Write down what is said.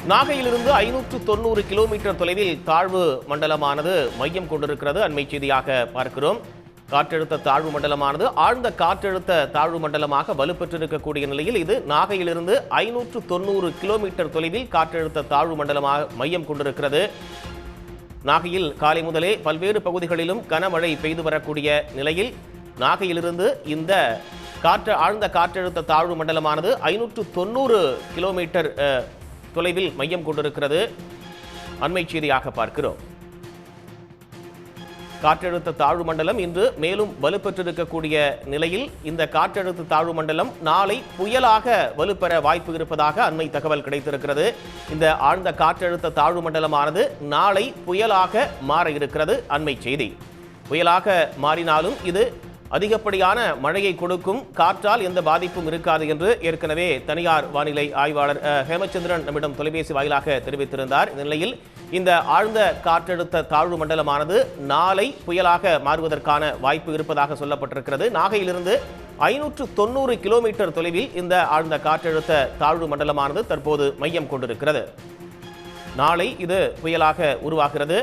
நாகையிலிருந்து 590 kilometre தொலைவில் தாழ்வு மண்டலமானது மையம் கொண்டிருக்கிறது. அண்மை செய்தியாக பார்க்கிறோம். காற்றழுத்த தாழ்வு மண்டலமானது ஆழ்ந்த காற்றழுத்த தாழ்வு மண்டலமாக வலுப்பெற்றிருக்கக்கூடிய நிலையில் இது நாகையிலிருந்து 590 கிலோமீட்டர் தொலைவில் காற்றழுத்த தாழ்வு மண்டலமாக மையம் கொண்டிருக்கிறது. நாகையில் காலை முதலே பல்வேறு பகுதிகளிலும் கனமழை பெய்து வரக்கூடிய நிலையில் நாகையிலிருந்து இந்த ஆழ்ந்த காற்றழுத்த தாழ்வு மண்டலமானது 590 கிலோமீட்டர் தொலைவில் மையம் கொண்டிருக்கிறது. அண்மை செய்தியாக பார்க்கிறோம். காற்றழுத்த தாழ்வு மண்டலம் இன்று மேலும் வலுப்பெற்றிருக்கக்கூடிய நிலையில் இந்த காற்றழுத்த தாழ்வு மண்டலம் நாளை புயலாக வலுப்பெற வாய்ப்பு இருப்பதாக அண்மை தகவல் கிடைத்திருக்கிறது. இந்த ஆழ்ந்த காற்றழுத்த தாழ்வு மண்டலமானது நாளை புயலாக மாற இருக்கிறது. அண்மை செய்தி. புயலாக மாறினாலும் இது அதிகப்படியான மழையை கொடுக்கும், காற்றால் எந்த பாதிப்பும் இருக்காது என்று ஏற்கனவே தனியார் வானிலை ஆய்வாளர் ஹேமச்சந்திரன் நம்மிடம் தொலைபேசி வாயிலாக தெரிவித்திருந்தார். இந்த நிலையில் இந்த ஆழ்ந்த காற்றழுத்த தாழ்வு மண்டலமானது நாளை புயலாக மாறுவதற்கான வாய்ப்பு இருப்பதாக சொல்லப்பட்டிருக்கிறது. நாகையிலிருந்து 590 கிலோமீட்டர் தொலைவில் இந்த ஆழ்ந்த காற்றழுத்த தாழ்வு மண்டலமானது தற்போது மையம் கொண்டிருக்கிறது. நாளை இது புயலாக உருவாகிறது.